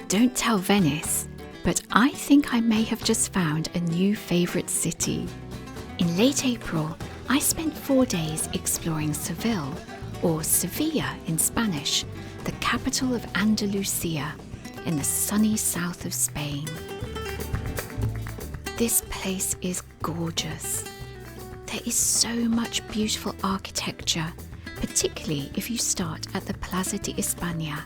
Don't tell Venice, but I think I may have just found a new favourite city. In late April, I spent 4 days exploring Seville, or Sevilla in Spanish, the capital of Andalusia, in the sunny south of Spain. This place is gorgeous. There is so much beautiful architecture, particularly if you start at the Plaza de Espana.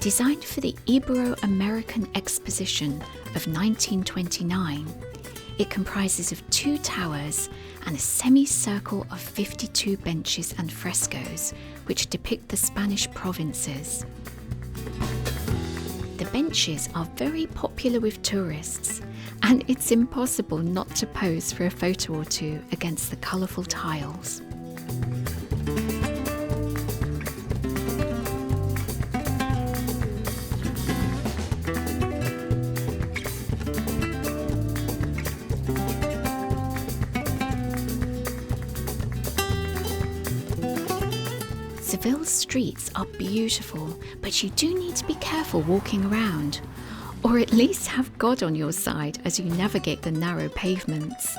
Designed for the Ibero-American Exposition of 1929, it comprises of 2 towers and a semicircle of 52 benches and frescoes which depict the Spanish provinces. The benches are very popular with tourists, and it's impossible not to pose for a photo or two against the colourful tiles. Seville's streets are beautiful, but you do need to be careful walking around, or at least have God on your side as you navigate the narrow pavements.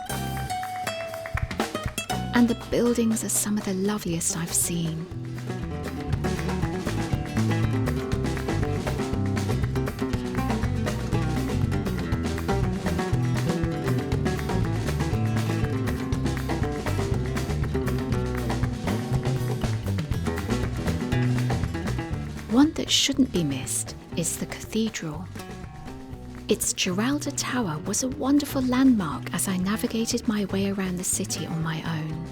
And the buildings are some of the loveliest I've seen. One that shouldn't be missed is the cathedral. Its Giralda Tower was a wonderful landmark as I navigated my way around the city on my own.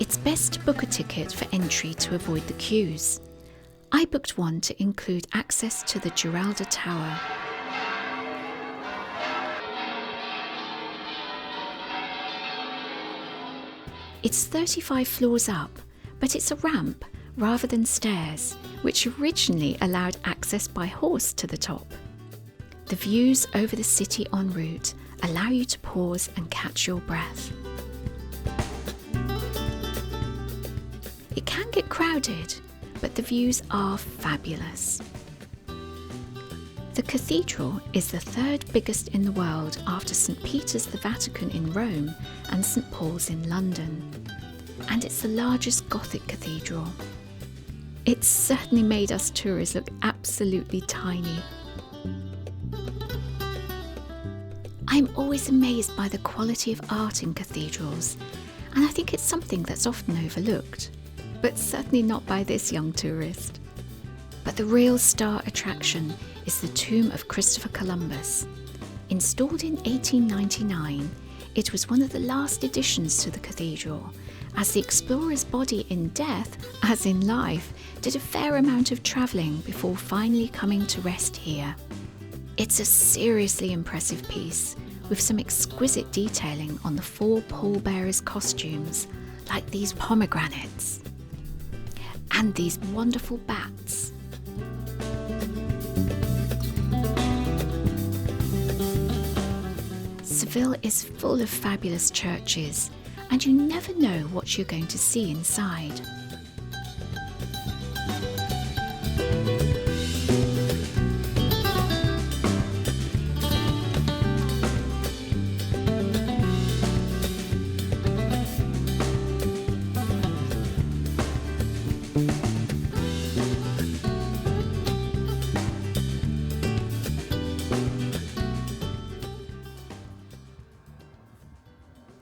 It's best to book a ticket for entry to avoid the queues. I booked one to include access to the Giralda Tower. It's 35 floors up, but it's a ramp rather than stairs, which originally allowed access by horse to the top. The views over the city en route allow you to pause and catch your breath. It can get crowded, but the views are fabulous. The cathedral is the 3rd biggest in the world after St. Peter's the Vatican in Rome and St. Paul's in London, and it's the largest Gothic cathedral. It's certainly made us tourists look absolutely tiny. I'm always amazed by the quality of art in cathedrals, and I think it's something that's often overlooked, but certainly not by this young tourist. But the real star attraction is the tomb of Christopher Columbus. Installed in 1899, it was one of the last additions to the cathedral, as the explorer's body in death, as in life, did a fair amount of travelling before finally coming to rest here. It's a seriously impressive piece, with some exquisite detailing on the 4 pallbearers' costumes, like these pomegranates, and these wonderful bats. Seville is full of fabulous churches, and you never know what you're going to see inside.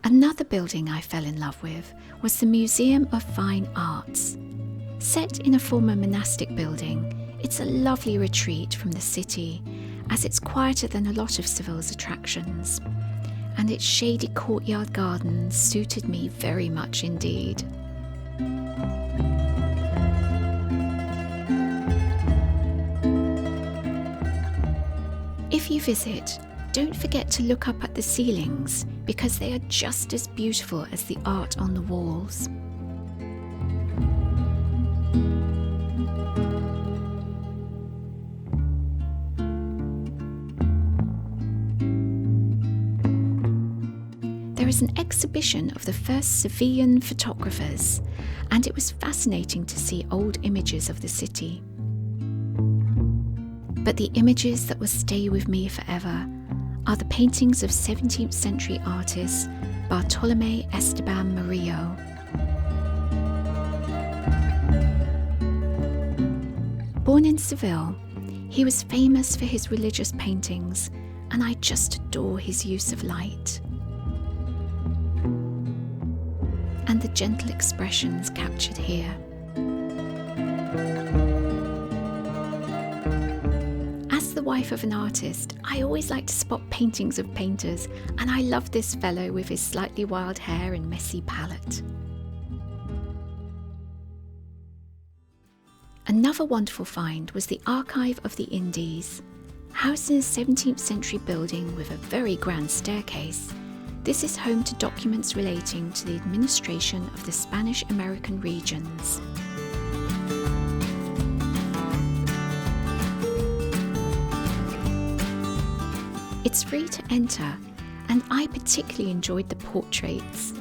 Another building I fell in love with was the Museum of Fine Arts. Set in a former monastic building, it's a lovely retreat from the city, as it's quieter than a lot of Seville's attractions, and its shady courtyard gardens suited me very much indeed. If you visit, don't forget to look up at the ceilings, because they are just as beautiful as the art on the walls. There was an exhibition of the first Sevillian photographers, and it was fascinating to see old images of the city. But the images that will stay with me forever are the paintings of 17th century artist Bartolomé Esteban Murillo. Born in Seville, he was famous for his religious paintings, and I just adore his use of light and the gentle expressions captured here. As the wife of an artist, I always like to spot paintings of painters, and I love this fellow with his slightly wild hair and messy palette. Another wonderful find was the Archive of the Indies. Housed in a 17th century building with a very grand staircase, this is home to documents relating to the administration of the Spanish-American regions. It's free to enter, and I particularly enjoyed the portraits.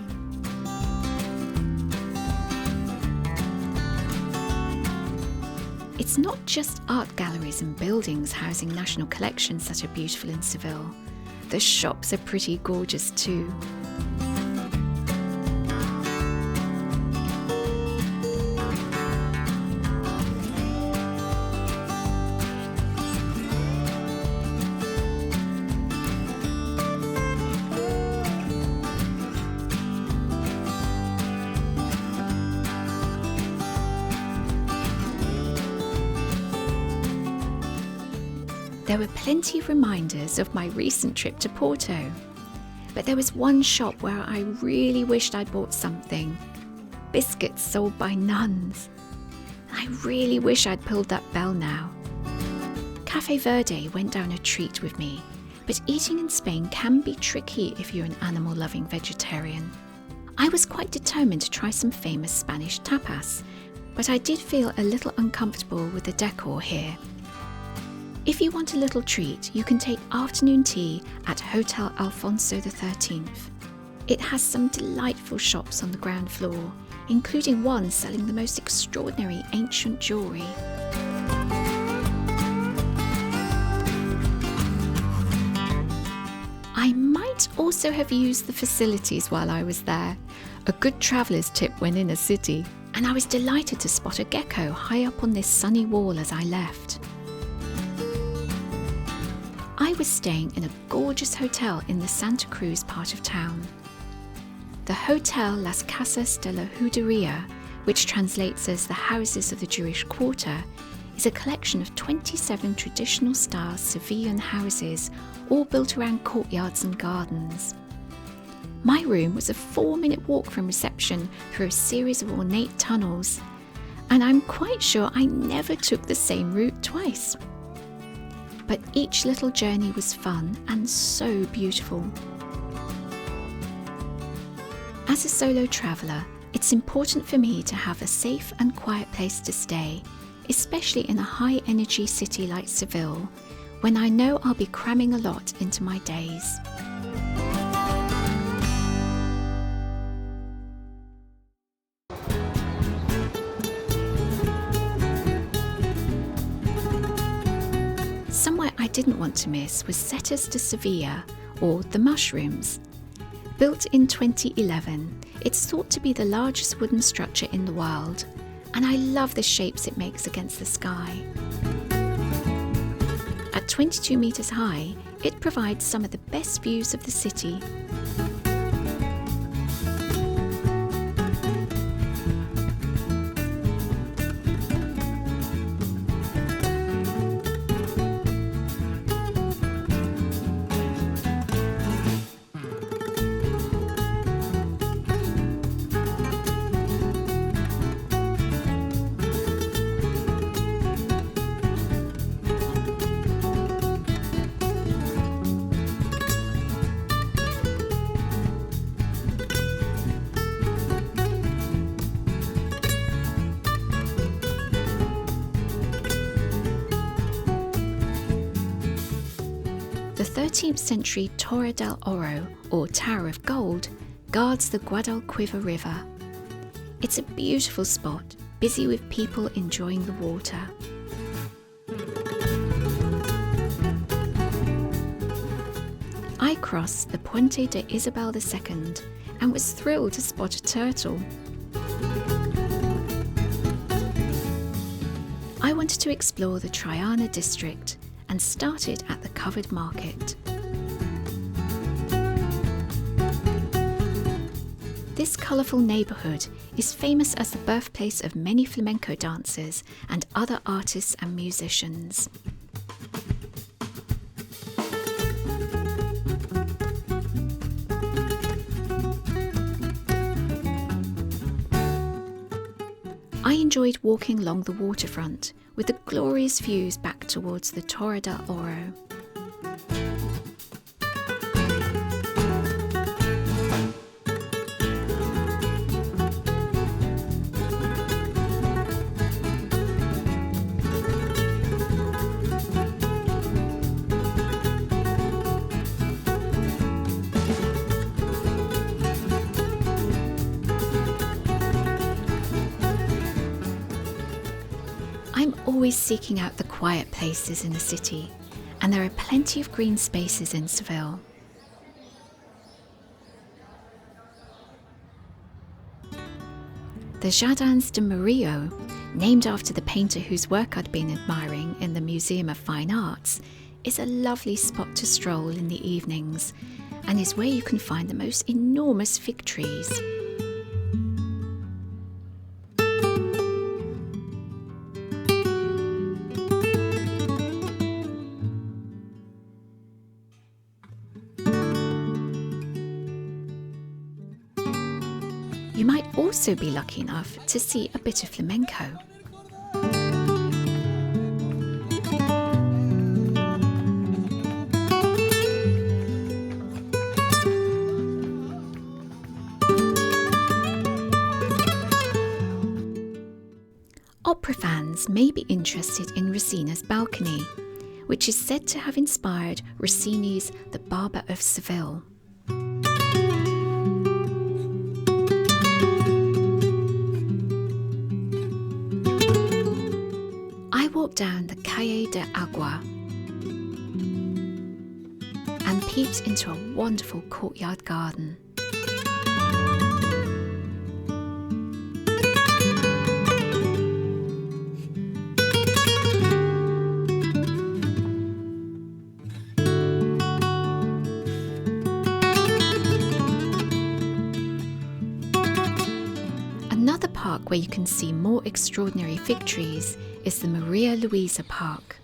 It's not just art galleries and buildings housing national collections that are beautiful in Seville. The shops are pretty gorgeous too. There were plenty of reminders of my recent trip to Porto, but there was one shop where I really wished I'd bought something. Biscuits sold by nuns. I really wish I'd pulled that bell now. Cafe Verde went down a treat with me, but eating in Spain can be tricky if you're an animal-loving vegetarian. I was quite determined to try some famous Spanish tapas, but I did feel a little uncomfortable with the decor here. If you want a little treat, you can take afternoon tea at Hotel Alphonso XIII. It has some delightful shops on the ground floor, including one selling the most extraordinary ancient jewellery. I might also have used the facilities while I was there. A good traveller's tip when in a city, and I was delighted to spot a gecko high up on this sunny wall as I left. I was staying in a gorgeous hotel in the Santa Cruz part of town. The Hotel Las Casas de la Juderia, which translates as the Houses of the Jewish Quarter, is a collection of 27 traditional style Sevillian houses, all built around courtyards and gardens. My room was a 4-minute walk from reception through a series of ornate tunnels, and I'm quite sure I never took the same route twice. But each little journey was fun and so beautiful. As a solo traveller, it's important for me to have a safe and quiet place to stay, especially in a high-energy city like Seville, when I know I'll be cramming a lot into my days. Somewhere I didn't want to miss was Setas de Sevilla, or the Mushrooms. Built in 2011, it's thought to be the largest wooden structure in the world, and I love the shapes it makes against the sky. At 22 metres high, it provides some of the best views of the city. The 13th century Torre del Oro, or Tower of Gold, guards the Gualdalquivir River. It's a beautiful spot, busy with people enjoying the water. I crossed the Puente de Isabel II and was thrilled to spot a turtle. I wanted to explore the Triana district and started at the covered market. This colourful neighbourhood is famous as the birthplace of many flamenco dancers and other artists and musicians. I enjoyed walking along the waterfront with the glorious views back towards the Torre del Oro. I'm always seeking out the quiet places in the city, and there are plenty of green spaces in Seville. The Jardines de Murillo, named after the painter whose work I'd been admiring in the Museum of Fine Arts, is a lovely spot to stroll in the evenings, and is where you can find the most enormous fig trees. You might also be lucky enough to see a bit of flamenco. Opera fans may be interested in Rosina's balcony, which is said to have inspired Rossini's The Barber of Seville. I walked down the Calle del Agua and peeped into a wonderful courtyard garden. Another park where you can see more extraordinary fig trees is the Maria Luisa Park.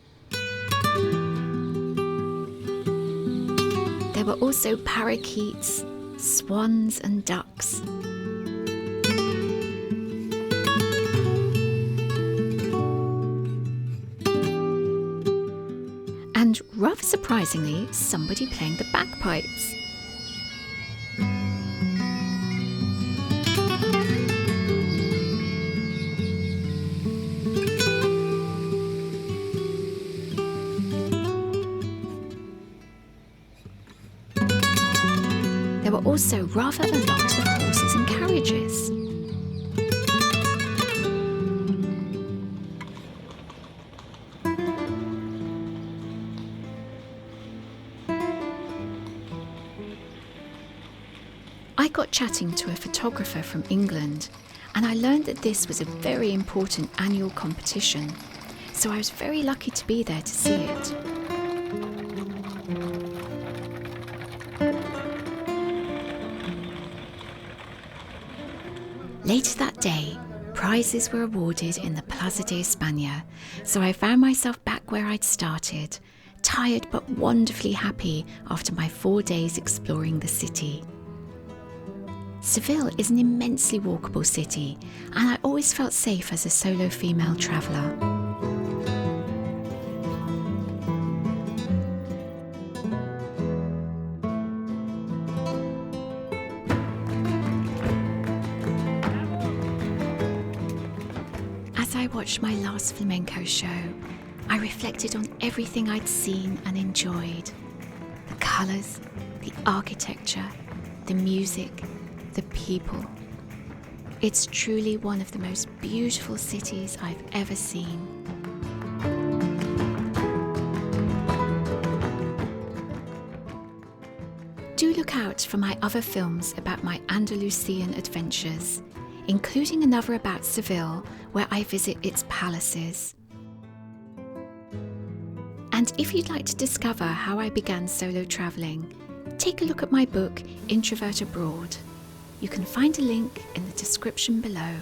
There were also parakeets, swans and ducks. And rather surprisingly, somebody playing the bagpipes. There were also rather a lot of horses and carriages. I got chatting to a photographer from England, and I learned that this was a very important annual competition, so I was very lucky to be there to see it. Later that day, prizes were awarded in the Plaza de Espana, so I found myself back where I'd started, tired but wonderfully happy after my 4 days exploring the city. Seville is an immensely walkable city, and I always felt safe as a solo female traveller. As I watched my last flamenco show, I reflected on everything I'd seen and enjoyed. The colours, the architecture, the music, the people. It's truly one of the most beautiful cities I've ever seen. Do look out for my other films about my Andalusian adventures, including another about Seville, where I visit its palaces. And if you'd like to discover how I began solo travelling, take a look at my book, Introvert Abroad. You can find a link in the description below.